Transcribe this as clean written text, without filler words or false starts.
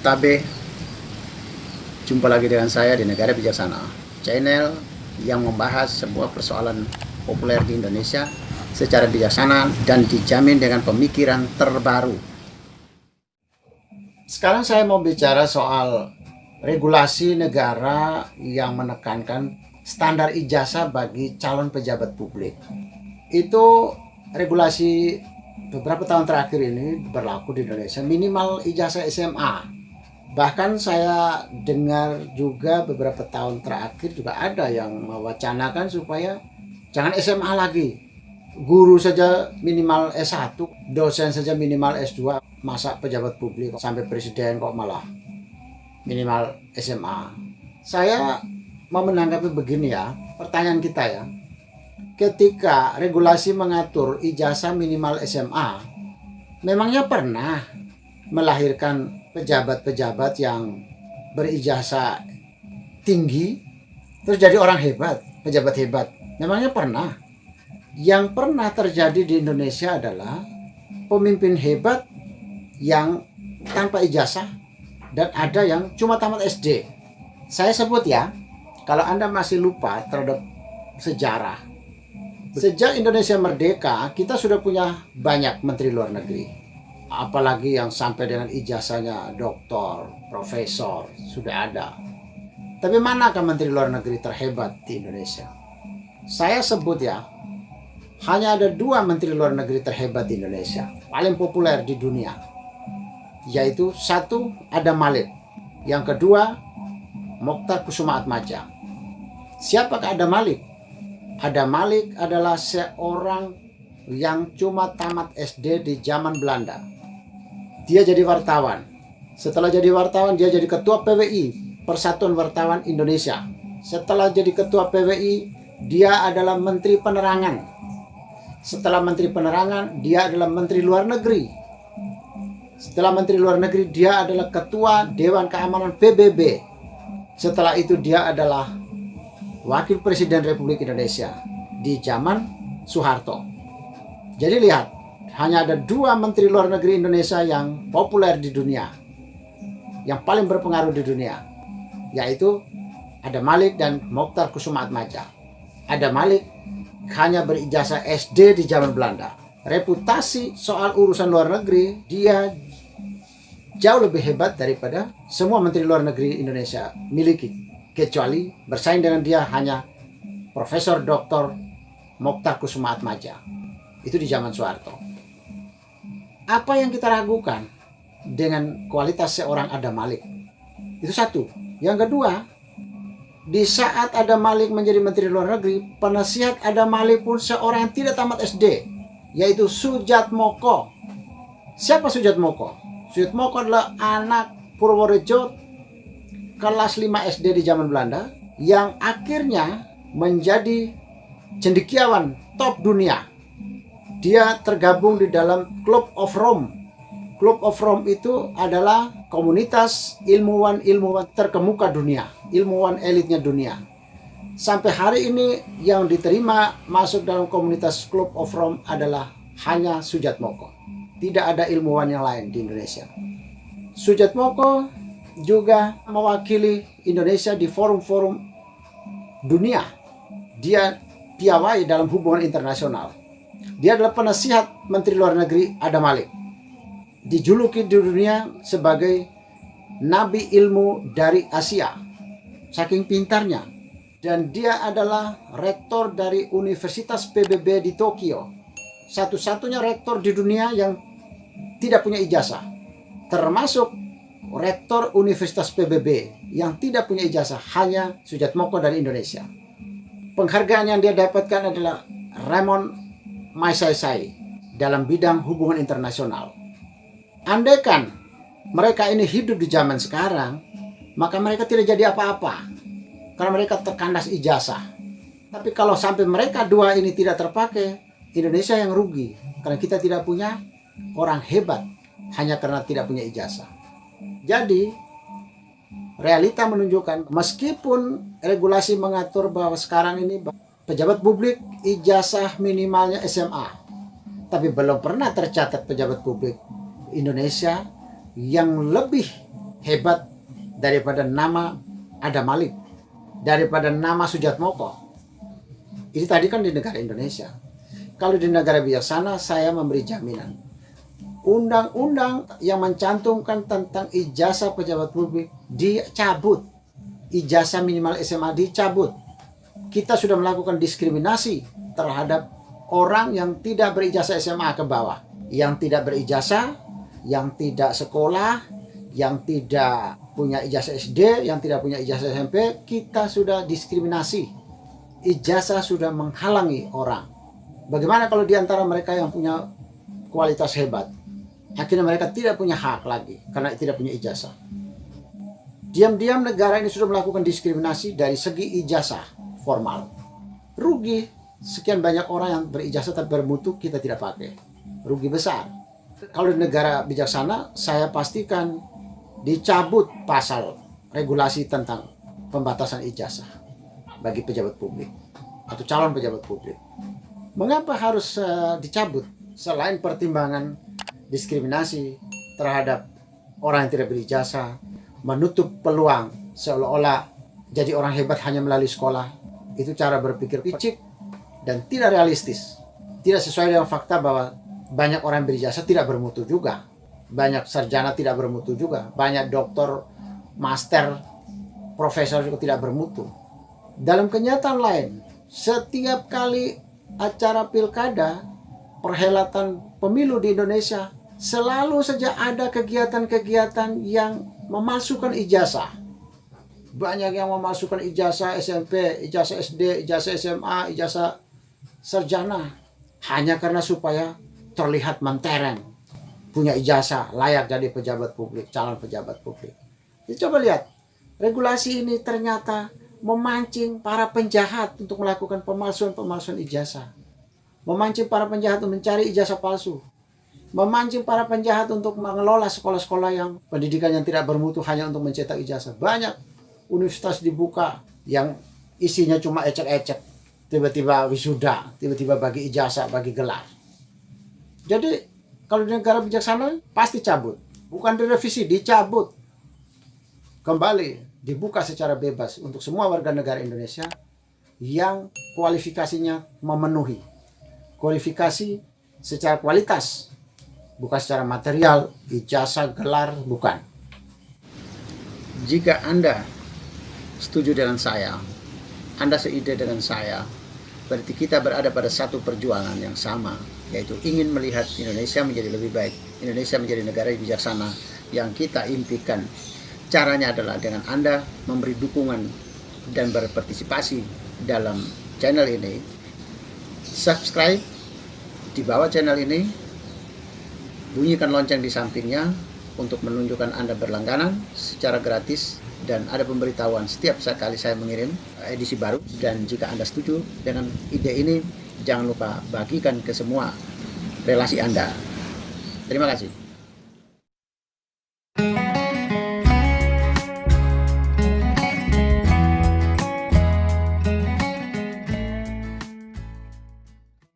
Tabe, jumpa lagi dengan saya di Negara Bijaksana, channel yang membahas sebuah persoalan populer di Indonesia secara bijaksana dan dijamin dengan pemikiran terbaru. Sekarang saya mau bicara soal regulasi negara yang menekankan standar ijazah bagi calon pejabat publik. Itu regulasi beberapa tahun terakhir ini berlaku di Indonesia, minimal ijazah SMA. Bahkan saya dengar juga beberapa tahun terakhir juga ada yang mewacanakan supaya jangan SMA lagi. Guru saja minimal S1, dosen saja minimal S2, masa pejabat publik sampai presiden kok malah minimal SMA. Saya mau menanggapi begini ya, pertanyaan kita ya. Ketika regulasi mengatur ijazah minimal SMA, memangnya pernah melahirkan pejabat-pejabat yang berijazah tinggi terus jadi orang hebat, pejabat hebat? Memangnya pernah? Yang pernah terjadi di Indonesia adalah pemimpin hebat yang tanpa ijazah dan ada yang cuma tamat SD. Saya sebut ya, kalau Anda masih lupa terhadap sejarah, sejak Indonesia merdeka, kita sudah punya banyak menteri luar negeri. Apalagi yang sampai dengan ijazahnya doktor, profesor, sudah ada. Tapi manakah menteri luar negeri terhebat di Indonesia? Saya sebut ya, hanya ada 2 menteri luar negeri terhebat di Indonesia, paling populer di dunia. Yaitu satu, Adam Malik. Yang kedua, Mokhtar Kusumaatmadja. Siapakah Adam Malik? Adam Malik adalah seorang yang cuma tamat SD di zaman Belanda. Dia jadi wartawan. Setelah jadi wartawan, dia jadi ketua PWI, Persatuan Wartawan Indonesia. Setelah jadi ketua PWI, dia adalah Menteri Penerangan. Setelah Menteri Penerangan, dia adalah Menteri Luar Negeri. Setelah Menteri Luar Negeri, dia adalah Ketua Dewan Keamanan PBB. Setelah itu dia adalah Wakil Presiden Republik Indonesia di zaman Soeharto. Jadi lihat, hanya ada 2 Menteri Luar Negeri Indonesia yang populer di dunia, yang paling berpengaruh di dunia, yaitu Adam Malik dan Mokhtar Kusumaatmadja. Adam Malik hanya berijazah SD di zaman Belanda. Reputasi soal urusan luar negeri dia jauh lebih hebat daripada semua Menteri Luar Negeri Indonesia miliki. Kecuali bersaing dengan dia hanya Profesor Dr. Mokhtar Kusumaatmadja. Itu di zaman Soeharto. Apa yang kita ragukan dengan kualitas seorang Adam Malik? Itu satu. Yang kedua, di saat Adam Malik menjadi Menteri Luar Negeri, penasihat Adam Malik pun seorang yang tidak tamat SD, yaitu Soedjatmoko. Siapa Soedjatmoko? Soedjatmoko adalah anak Purworejo kelas 5 SD di zaman Belanda yang akhirnya menjadi cendekiawan top dunia. Dia tergabung di dalam Club of Rome. Club of Rome itu adalah komunitas ilmuwan-ilmuwan terkemuka dunia, ilmuwan elitnya dunia. Sampai hari ini yang diterima masuk dalam komunitas Club of Rome adalah hanya Soedjatmoko. Tidak ada ilmuwan yang lain di Indonesia. Soedjatmoko juga mewakili Indonesia di forum-forum dunia. Dia piawai dalam hubungan internasional. Dia adalah penasihat Menteri Luar Negeri Adam Malik. Dijuluki di dunia sebagai Nabi Ilmu dari Asia. Saking pintarnya. Dan dia adalah rektor dari Universitas PBB di Tokyo. Satu-satunya rektor di dunia yang tidak punya ijazah. Termasuk rektor Universitas PBB yang tidak punya ijazah hanya Soedjatmoko dari Indonesia. Penghargaan yang dia dapatkan adalah Ramon Magsaysay dalam bidang hubungan internasional. Andaikan mereka ini hidup di zaman sekarang, maka mereka tidak jadi apa-apa karena mereka terkandas ijazah. Tapi kalau sampai mereka 2 ini tidak terpakai, Indonesia yang rugi karena kita tidak punya orang hebat hanya karena tidak punya ijazah. Jadi, realita menunjukkan meskipun regulasi mengatur bahwa sekarang ini pejabat publik ijazah minimalnya SMA, tapi belum pernah tercatat pejabat publik Indonesia yang lebih hebat daripada nama Adam Malik, daripada nama Sujatmoko. Ini tadi kan di negara Indonesia. Kalau di negara bijaksana, saya memberi jaminan. Undang-undang yang mencantumkan tentang ijazah pejabat publik dicabut. Ijazah minimal SMA dicabut. Kita sudah melakukan diskriminasi terhadap orang yang tidak berijazah SMA ke bawah. Yang tidak berijazah, yang tidak sekolah, yang tidak punya ijazah SD, yang tidak punya ijazah SMP, kita sudah diskriminasi. Ijazah sudah menghalangi orang. Bagaimana kalau di antara mereka yang punya kualitas hebat, akhirnya mereka tidak punya hak lagi karena tidak punya ijazah. Diam-diam negara ini sudah melakukan diskriminasi dari segi ijazah formal. Rugi sekian banyak orang yang berijazah tapi bermutu kita tidak pakai. Rugi besar. Kalau di negara bijaksana, saya pastikan dicabut pasal regulasi tentang pembatasan ijazah bagi pejabat publik atau calon pejabat publik. Mengapa harus dicabut? Selain pertimbangan diskriminasi terhadap orang yang tidak berijazah, menutup peluang seolah-olah jadi orang hebat hanya melalui sekolah. Itu cara berpikir picik dan tidak realistis. Tidak sesuai dengan fakta bahwa banyak orang yang berijazah tidak bermutu juga. Banyak sarjana tidak bermutu juga. Banyak doktor, master, profesor juga tidak bermutu. Dalam kenyataan lain, setiap kali acara pilkada, perhelatan pemilu di Indonesia, selalu saja ada kegiatan-kegiatan yang memalsukan ijazah. Banyak yang memalsukan ijazah SMP, ijazah SD, ijazah SMA, ijazah sarjana, hanya karena supaya terlihat mentereng, punya ijazah, layak jadi pejabat publik, calon pejabat publik. Jadi coba lihat, regulasi ini ternyata memancing para penjahat untuk melakukan pemalsuan ijazah. Memancing para penjahat untuk mencari ijazah palsu. Memancing para penjahat untuk mengelola sekolah-sekolah yang pendidikan yang tidak bermutu hanya untuk mencetak ijazah. Banyak universitas dibuka yang isinya cuma ecek-ecek. Tiba-tiba wisuda, tiba-tiba bagi ijazah, bagi gelar. Jadi kalau di negara bijaksana pasti cabut. Bukan direvisi, dicabut. Kembali dibuka secara bebas untuk semua warga negara Indonesia yang kualifikasinya memenuhi. Kualifikasi secara kualitas, bukan secara material, ijazah, gelar, bukan. Jika Anda setuju dengan saya, Anda seide dengan saya, berarti kita berada pada satu perjuangan yang sama, yaitu ingin melihat Indonesia menjadi lebih baik, Indonesia menjadi negara yang bijaksana yang kita impikan. Caranya adalah dengan Anda memberi dukungan dan berpartisipasi dalam channel ini. Subscribe di bawah channel ini, bunyikan lonceng di sampingnya untuk menunjukkan Anda berlangganan secara gratis, dan ada pemberitahuan setiap kali saya mengirim edisi baru. Dan jika Anda setuju dengan ide ini, jangan lupa bagikan ke semua relasi Anda. Terima kasih.